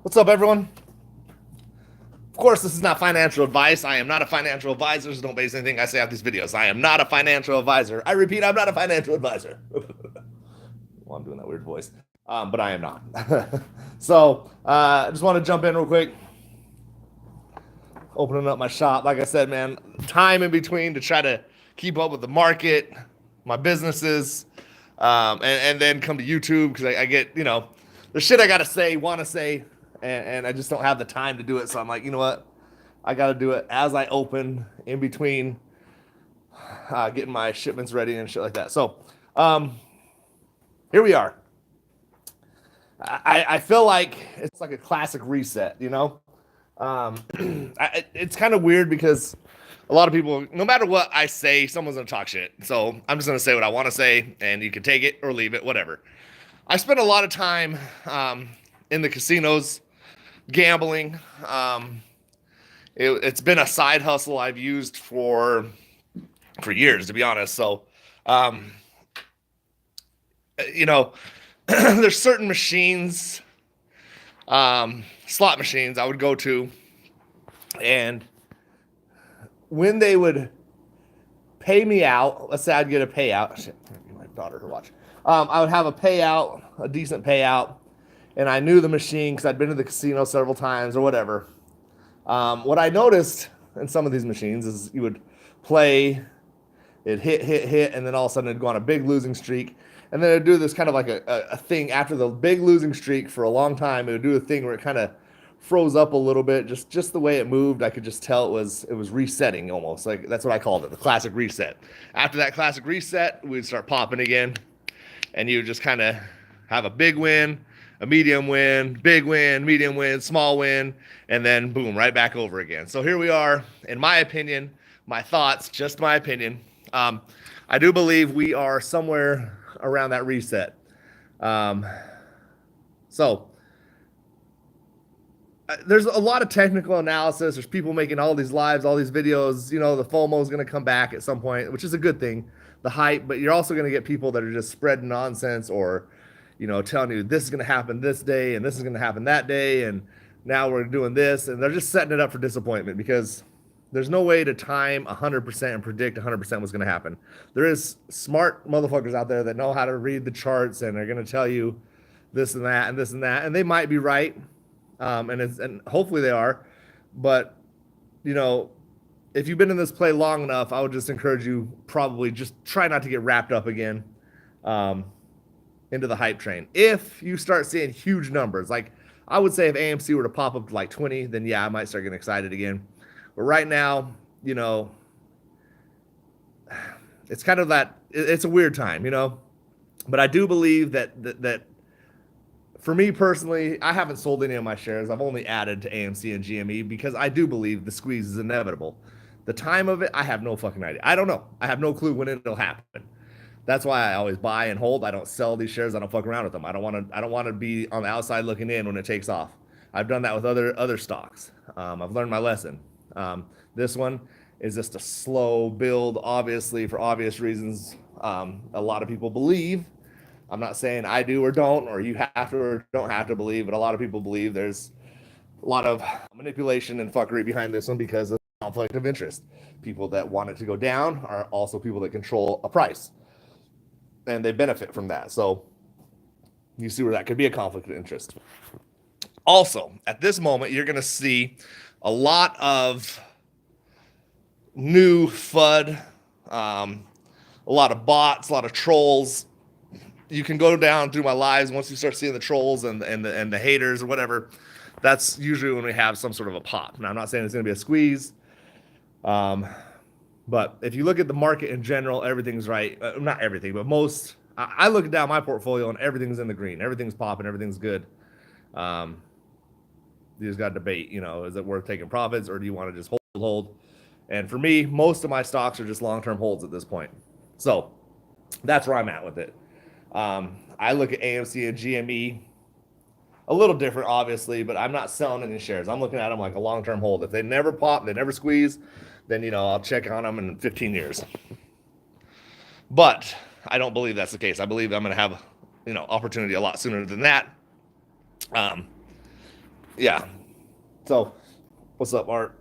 What's up, everyone? Of course, this is not financial advice. I am not a financial advisor, so don't base anything I say off these videos. I am not a financial advisor. I repeat, I'm not a financial advisor. Well, I'm doing that weird voice, but I am not. I just want to jump in real quick. Opening up my shop. Like I said, man, time in between to try to keep up with the market, my businesses, and then come to YouTube because I get, the shit I got to say, want to say, and I just don't have the time to do it. So I'm like, you know what? I got to do it as I open in between getting my shipments ready and shit like that. So here we are. I feel like it's like a classic reset, it's kind of weird because a lot of people, no matter what I say, someone's gonna talk shit. So I'm just gonna say what I want to say, and you can take it or leave it, whatever. I spent a lot of time in the casinos gambling. It's been a side hustle I've used for years, to be honest. So, um, you know, there's certain machines, slot machines I would go to, and when they would pay me out, let's say I'd get a payout. Shit, my daughter to watch. I would have a payout, a decent payout, and I knew the machine because I'd been to the casino several times or whatever. What I noticed in some of these machines is you would play, it hit, and then all of a sudden it'd go on a big losing streak. And then it'd do this kind of like a thing after the big losing streak for a long time. It would do a thing where it kind of froze up a little bit, just the way it moved. I could just tell it was resetting almost. Like that's what I called it, the classic reset. After that classic reset, we'd start popping again, and you would just kind of have a big win, a medium win, big win, medium win, small win, and then boom, right back over again. So here we are. In my opinion, my thoughts, just my opinion. I do believe we are somewhere around that reset. So there's a lot of technical analysis. There's people making all these lives, all these videos. The FOMO is going to come back at some point, which is a good thing, the hype. But you're also going to get people that are just spreading nonsense or, telling you this is going to happen this day and this is going to happen that day. And now we're doing this. And they're just setting it up for disappointment because there's no way to time 100% and predict 100% what's going to happen. There is smart motherfuckers out there that know how to read the charts and are going to tell you this and that and this and that. And they might be right. And hopefully they are, but if you've been in this play long enough, I would just encourage you probably just try not to get wrapped up again into the hype train. If you start seeing huge numbers, like I would say if AMC were to pop up to like 20, then yeah, I might start getting excited again. But right now, it's kind of it's a weird time, but I do believe that for me personally, I haven't sold any of my shares. I've only added to AMC and GME because I do believe the squeeze is inevitable. The time of it, I have no fucking idea. I don't know. I have no clue when it'll happen. That's why I always buy and hold. I don't sell these shares. I don't fuck around with them. I don't want to be on the outside looking in when it takes off. I've done that with other stocks. I've learned my lesson. This one is just a slow build, obviously for obvious reasons. A lot of people believe. I'm not saying I do or don't, or you have to or don't have to believe, but a lot of people believe there's a lot of manipulation and fuckery behind this one because of conflict of interest. People that want it to go down are also people that control a price, and they benefit from that. So you see where that could be a conflict of interest. Also, at this moment, you're going to see a lot of new FUD, a lot of bots, a lot of trolls. You can go down through my lives once you start seeing the trolls and the haters or whatever. That's usually when we have some sort of a pop. Now, I'm not saying it's going to be a squeeze, but if you look at the market in general, everything's right. Not everything, but most. I look down my portfolio and everything's in the green. Everything's popping. Everything's good. You just got to debate. Is it worth taking profits or do you want to just hold? And for me, most of my stocks are just long-term holds at this point. So that's where I'm at with it. I look at AMC and GME a little different, obviously, but I'm not selling any shares. I'm looking at them like a long-term hold. If they never pop, they never squeeze, then, I'll check on them in 15 years. But I don't believe that's the case. I believe I'm going to have, opportunity a lot sooner than that. yeah. So, what's up, Art?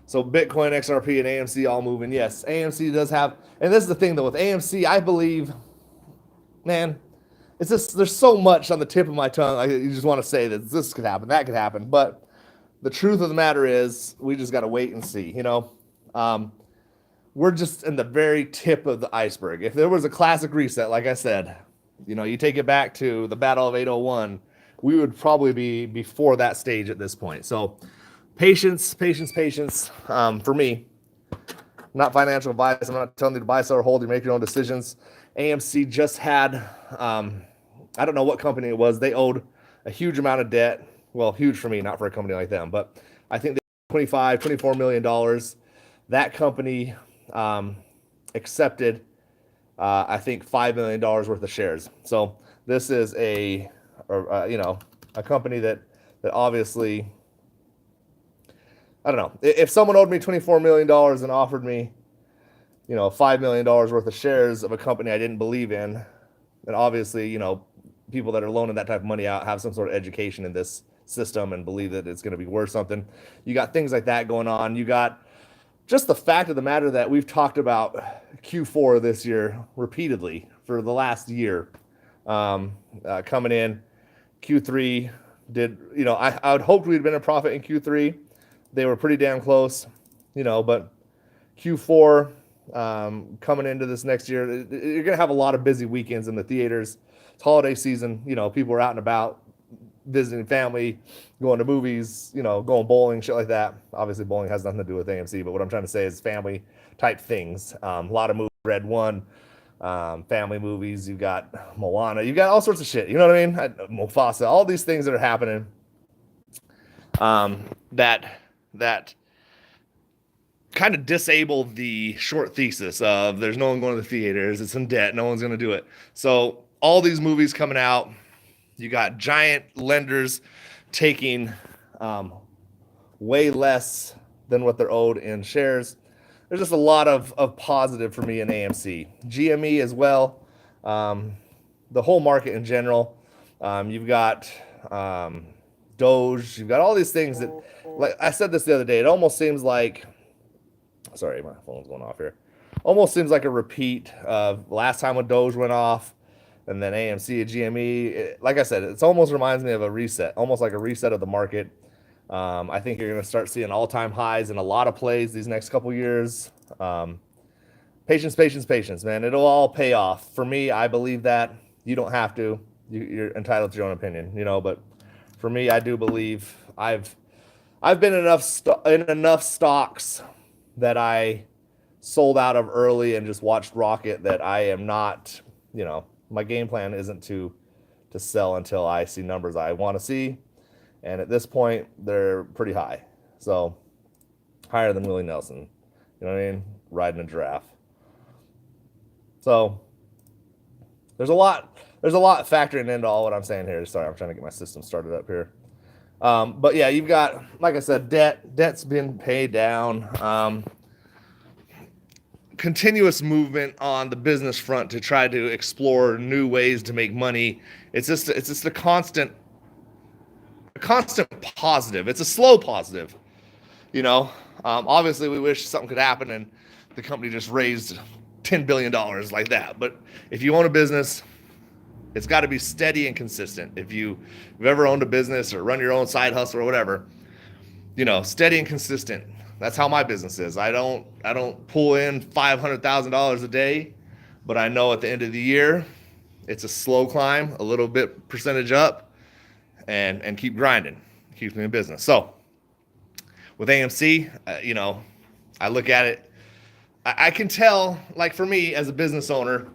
So Bitcoin, XRP, and AMC all moving. Yes, AMC does have, and this is the thing though with AMC, I believe, man, it's just there's so much on the tip of my tongue. You just want to say that this could happen, that could happen, but the truth of the matter is, we just got to wait and see. We're just in the very tip of the iceberg. If there was a classic reset, like I said, you take it back to the Battle of 801, we would probably be before that stage at this point. So patience, patience, patience. For me, not financial advice. I'm not telling you to buy, sell, or hold. You make your own decisions. AMC just had, I don't know what company it was. They owed a huge amount of debt. Well, huge for me, not for a company like them. But I think they $24 million. That company accepted, I think, $5 million worth of shares. So this is a company that obviously, I don't know. If someone owed me $24 million and offered me, $5 million worth of shares of a company I didn't believe in, then obviously, people that are loaning that type of money out have some sort of education in this system and believe that it's going to be worth something. You got things like that going on. You got just the fact of the matter that we've talked about Q4 this year repeatedly for the last year, coming in. Q3 did, I would hope we'd been in profit in Q3. They were pretty damn close, but Q4, coming into this next year, you're going to have a lot of busy weekends in the theaters. It's holiday season. People are out and about, visiting family, going to movies, going bowling, shit like that. Obviously, bowling has nothing to do with AMC, but what I'm trying to say is family type things. A lot of movies, Red One, family movies. You got Moana. You got all sorts of shit. You know what I mean? Mufasa. All these things that are happening. That kind of disable the short thesis of there's no one going to the theaters. It's in debt. No one's going to do it. So all these movies coming out. You got giant lenders taking way less than what they're owed in shares. There's just a lot of positive for me in AMC. GME as well. The whole market in general. You've got Doge. You've got all these things that, like I said this the other day, it almost seems like, sorry, my phone's going off here. Almost seems like a repeat of last time when Doge went off. And then AMC and GME, like I said, it almost reminds me of a reset, almost like a reset of the market. I think you're going to start seeing all-time highs in a lot of plays these next couple years. Patience, patience, patience, man. It'll all pay off. For me, I believe that. You don't have to. You're entitled to your own opinion, but for me, I do believe I've been in enough stocks that I sold out of early and just watched rocket that I am not, my game plan isn't to sell until I see numbers I want to see. And at this point, they're pretty high. So higher than Willie Nelson. You know what I mean? Riding a giraffe. So there's a lot factoring into all what I'm saying here. Sorry, I'm trying to get my system started up here. But yeah, you've got, like I said, debt's been paid down. Continuous movement on the business front to try to explore new ways to make money. It's just a constant positive. It's a slow positive. Obviously we wish something could happen and the company just raised $10 billion like that. But if you own a business, it's got to be steady and consistent. If you've ever owned a business or run your own side hustle or whatever, steady and consistent. That's how my business is. I don't pull in $500,000 a day, but I know at the end of the year, it's a slow climb, a little bit percentage up, and keep grinding. Keeps me in business. So with AMC, I look at it. I can tell, like for me as a business owner,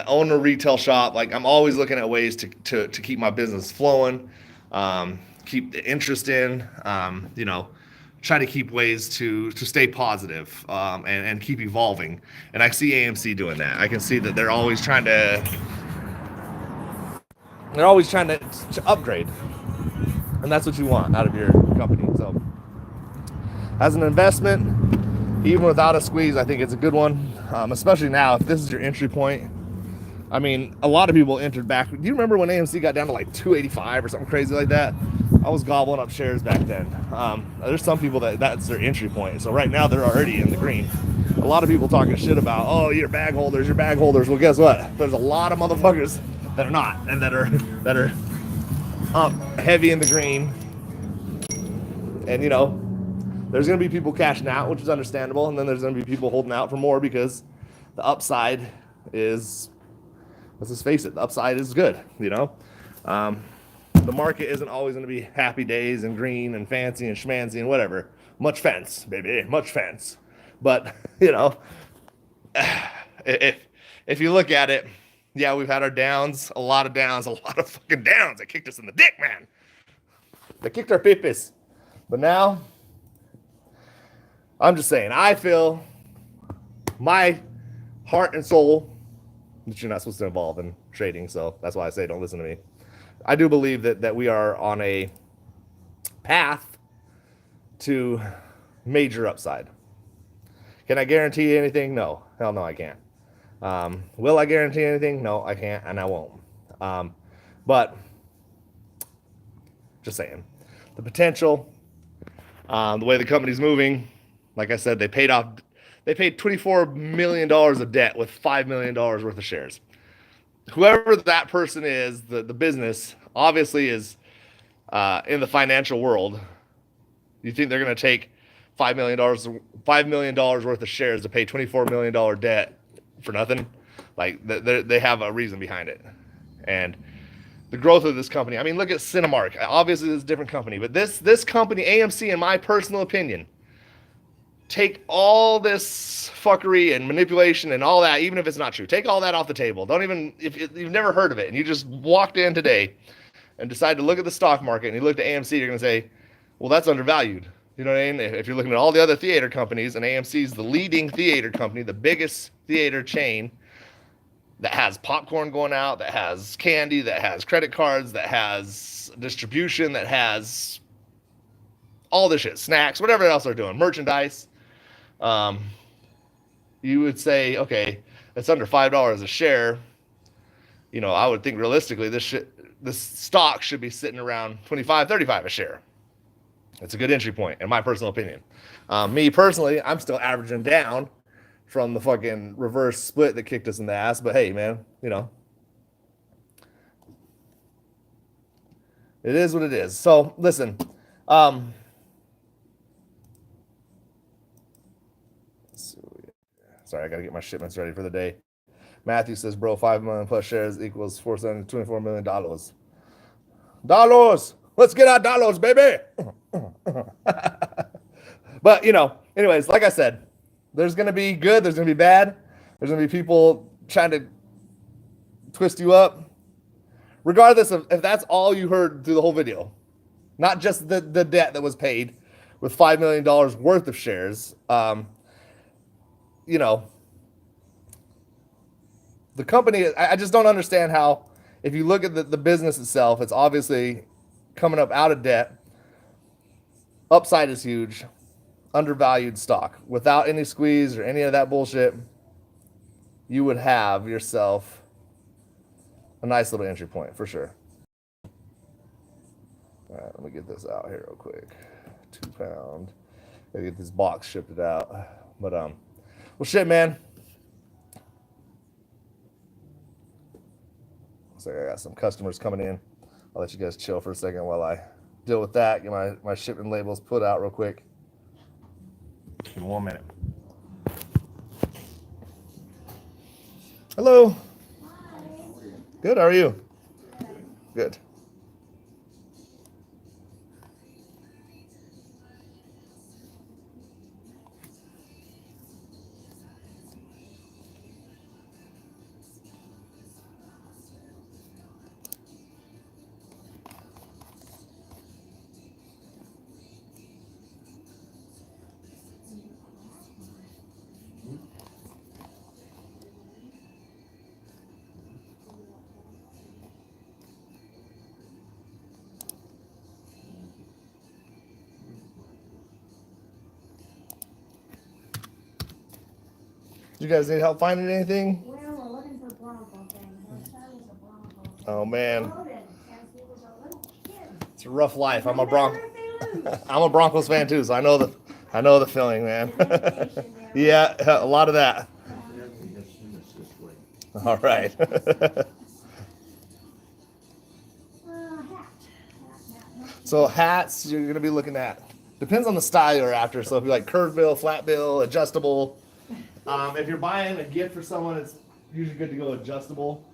own a retail shop, like I'm always looking at ways to keep my business flowing, keep the interest in, try to keep ways to stay positive, and keep evolving. And I see AMC doing that. I can see that they're always trying to upgrade. And that's what you want out of your company. So as an investment, even without a squeeze, I think it's a good one. Especially now, if this is your entry point, I mean, a lot of people entered back. Do you remember when AMC got down to like 285 or something crazy like that? I was gobbling up shares back then. There's some people that's their entry point. So right now they're already in the green. A lot of people talking shit about, oh, you're bag holders, you're bag holders. Well, guess what? There's a lot of motherfuckers that are not, and that are up heavy in the green. And you know, there's gonna be people cashing out, which is understandable, and then there's gonna be people holding out for more because the upside is, let's just face it, the upside is good, you know? The market isn't always going to be happy days and green and fancy and schmancy and whatever. Much fence, baby, much fence. But, you know, if, if you look at it, yeah, we've had our downs, a lot of fucking downs. They kicked us in the dick, man. They kicked our pipis. But now, I'm just saying, I feel my heart and soul that you're not supposed to involve in trading, so that's why I say don't listen to me. I do believe that we are on a path to major upside. Can I guarantee anything? No. Hell no, I can't. Will I guarantee anything? No, I can't, and I won't. But just saying, the potential, the way the company's moving, like I said, they paid $24 million of debt with $5 million worth of shares. Whoever that person is, the business obviously is in the financial world. You think they're going to take $5 million worth of shares to pay $24 million debt for nothing? Like they have a reason behind it. And the growth of this company, I mean, look at Cinemark. Obviously, it's a different company, but this company, AMC, in my personal opinion, take all this fuckery and manipulation and all that, even if it's not true. Take all that off the table. Don't even, if you've never heard of it and you just walked in today and decide to look at the stock market and you look at AMC, you're going to say, well, that's undervalued. You know what I mean? If you're looking at all the other theater companies, and AMC is the leading theater company, the biggest theater chain that has popcorn going out, that has candy, that has credit cards, that has distribution, that has all this shit, snacks, whatever else they're doing, merchandise. You would say, okay, it's under $5 a share. You know, I would think realistically, this stock should be sitting around 25, 35 a share. It's a good entry point, in my personal opinion. Me personally, I'm still averaging down from the fucking reverse split that kicked us in the ass. But hey, man, you know, it is what it is. So listen, sorry, I got to get my shipments ready for the day. Matthew says, bro, 5 million plus shares equals $424 million. Dollars. Let's get our dollars, baby. But, you know, anyways, like I said, there's going to be good, there's going to be bad. There's going to be people trying to twist you up. Regardless of if that's all you heard through the whole video, not just the debt that was paid with $5 million worth of shares. You know, the company, I just don't understand how, if you look at the business itself, it's obviously coming up out of debt. Upside is huge. Undervalued stock. Without any squeeze or any of that bullshit, you would have yourself a nice little entry point for sure. All right, let me get this out here real quick. 2 pound. Gotta get this box shipped out. But well, shit, man. Looks like I got some customers coming in. I'll let you guys chill for a second while I deal with that. Get my shipping labels put out real quick. Give me 1 minute. Hello. Hi. Good. How are you? Good. You guys need help finding anything? We're looking for Bronco. Oh man, it's a rough life. I'm a Broncos fan too, so I know the feeling, man. Yeah, a lot of that. All right. So hats, you're gonna be looking at. Depends on the style you're after. So if you like curved bill, flat bill, adjustable. If you're buying a gift for someone, it's usually good to go adjustable.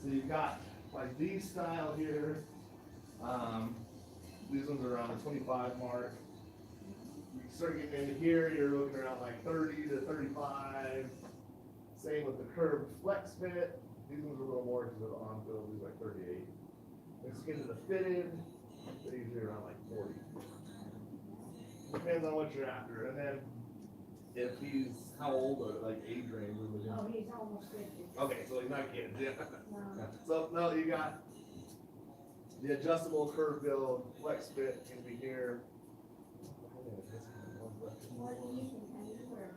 So you've got like these style here. These ones are around the 25 mark. You start getting into here, you're looking around like 30 to 35. Same with the curved flex fit. These ones are a little more because of the on fill. These are like 38. Let's get into the fitted. They're usually around like 40. Depends on what you're after. And then if he's how old or like age range? Oh, he's almost 50. Okay, so he's not kids. Yeah. No. So no, you got the adjustable curve build, flex fit can be here. What do you think? How do you wear?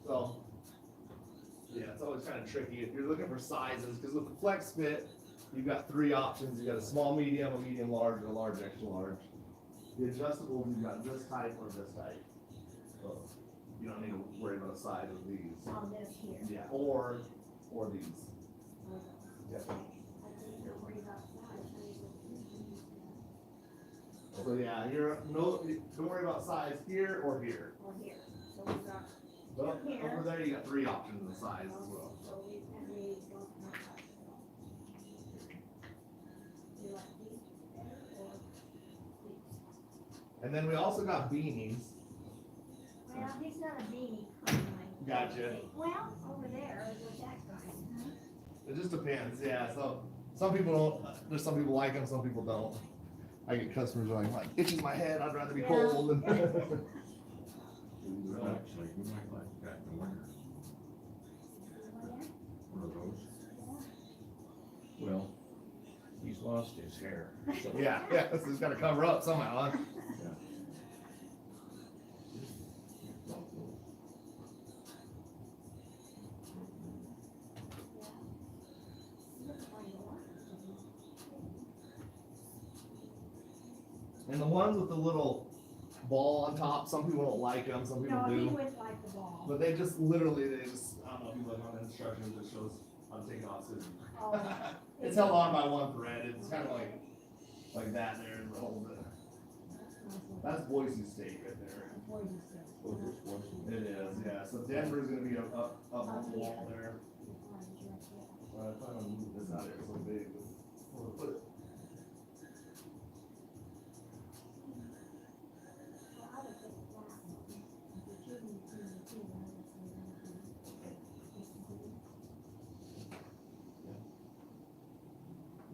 So yeah, it's always kind of tricky if you're looking for sizes, because with the flex fit, you've got three options. You've got a small medium, a medium large, and a large extra large. The adjustable, you've got this type or this type. So you don't need to worry about the size of these. Oh, this here. Yeah, or these. Yeah. Don't worry about size. So yeah, don't worry about size here or here. Or here. So we got But here. over there, you got three options in size as well. So we don't know how to go. You like these better or these? And then we also got beanies. Well, he's not a beanie kind. Gotcha. Well, over there is what that guy. It just depends, yeah. So some people don't. There's some people like them, some people don't. I get customers who are like, itches my head. I'd rather be Yeah. cold. Well, actually, you might like that in the winter, one of those. Well, he's lost his hair. So Yeah, so it's got to cover up somehow. Huh? And the ones with the little ball on top, some people don't like them, some people No, he do. would like the ball. But they just literally, I don't know if you look on the instructions, it shows how to take it off. Oh. It's held on by one thread. It's kind of like that there and hold it. That's Boise State right there. It is, yeah. So Denver's gonna be up on the wall there. I plan on moving this out here so big. Where to put it?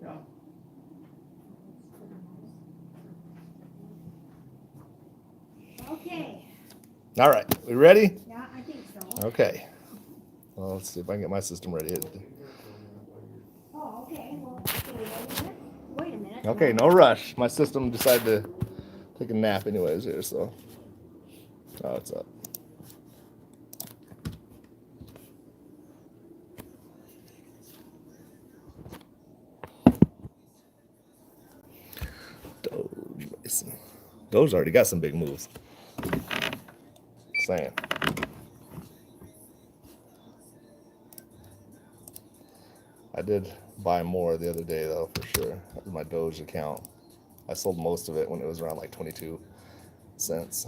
Yeah. Okay, All right, we ready? yeah, I think so. Okay. Well, let's see if I can get my system ready. Oh, okay, well, wait a minute. Okay, no rush. My system decided to take a nap anyways here, so. Oh, it's up. Doge already got some big moves. Saying. I did buy more the other day though, for sure. That was my Doge account. I sold most of it when it was around like 22 cents.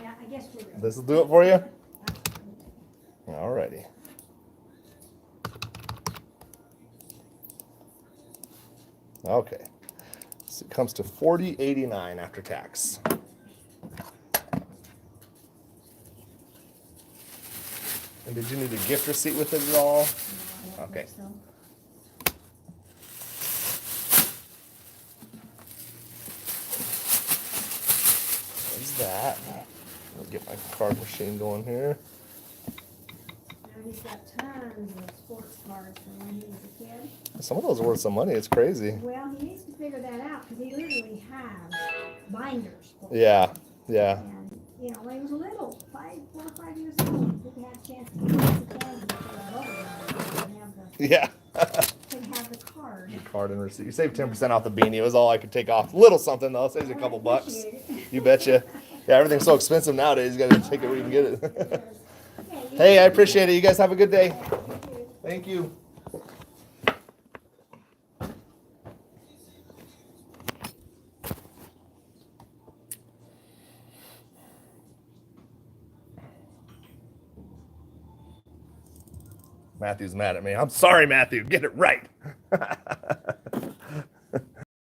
Yeah, I guess we're ready. This will do it for you? Alrighty. Okay. So it comes to $40.89 after tax. And did you need a gift receipt with it at all? Okay. So, There's that. I'll get my card machine going here. now he's got tons of sports cards from when he was a kid. Some of those are worth some money. It's crazy. Well, he needs to figure that out because he literally has binders. For Yeah, them. yeah. And, you know, when he was little, 4 or 5 years old, he had a chance to get the candy Yeah. and have the card. Card and receipt. You saved 10% off the beanie. It was all I could take off. Little something though. Saves you a couple bucks. Appreciate it. You betcha. Yeah, everything's so expensive nowadays. You gotta take it where you can get it. Okay, you Hey, I appreciate it. You guys have a good day. too. Thank you. Matthew's mad at me. I'm sorry, Matthew. Get it right. All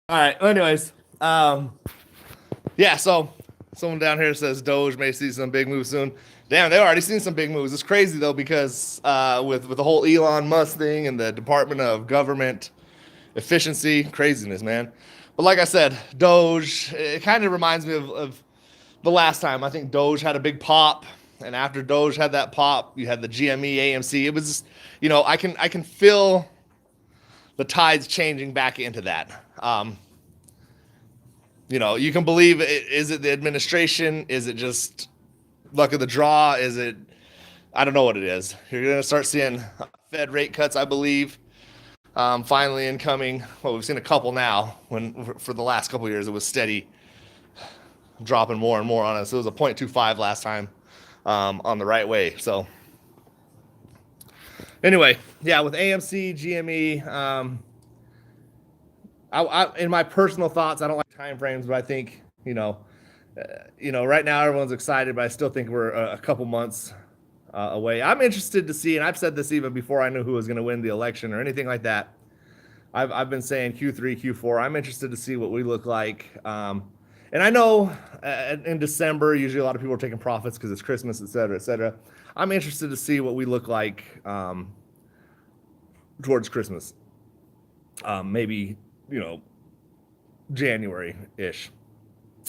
right. Well, anyways, yeah. So someone down here says Doge may see some big moves soon. Damn, they've already seen some big moves. It's crazy though because with the whole Elon Musk thing and the Department of Government efficiency, craziness, man. But like I said, Doge. It kind of reminds me of the last time. I think Doge had a big pop. And after Doge had that pop, you had the GME, AMC. It was, you know, I can feel the tides changing back into that. You know, you can believe it. Is it the administration? Is it just luck of the draw? Is it? I don't know what it is. You're gonna start seeing Fed rate cuts, I believe, finally incoming. Well, we've seen a couple now. When for the last couple of years, it was steady, dropping more and more on us. It was a 0.25 last time. On the right way. So anyway, yeah, with AMC, GME, I in my personal thoughts, I don't like time frames, but I think, you know, right now everyone's excited, but I still think we're a couple months away. I'm interested to see, and I've said this even before I knew who was going to win the election or anything like that. I've been saying Q3, Q4. I'm interested to see what we look like. And I know in December, usually a lot of people are taking profits because it's Christmas, et cetera, et cetera. I'm interested to see what we look like towards Christmas. Maybe, you know, January-ish.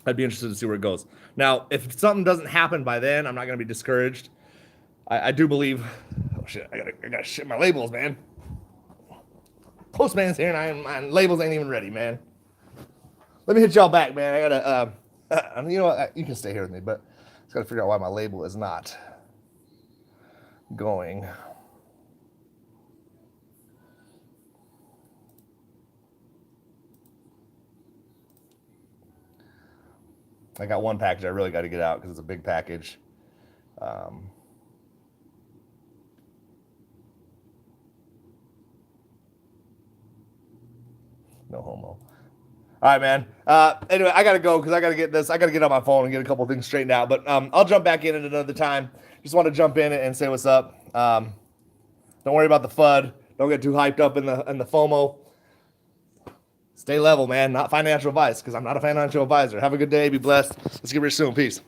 I'd be interested to see where it goes. Now, if something doesn't happen by then, I'm not going to be discouraged. I do believe... Oh, shit. I gotta ship my labels, man. Postman's here, and my labels ain't even ready, man. Let me hit y'all back, man. I gotta, you know what? You can stay here with me, but I just gotta figure out why my label is not going. I got one package I really got to get out because it's a big package. No homo. All right, man. Anyway, I got to go because I got to get this. I got to get on my phone and get a couple things straightened out. But I'll jump back in at another time. Just want to jump in and say what's up. Don't worry about the FUD. Don't get too hyped up in the FOMO. Stay level, man. Not financial advice because I'm not a financial advisor. Have a good day. Be blessed. Let's get rich soon. Peace.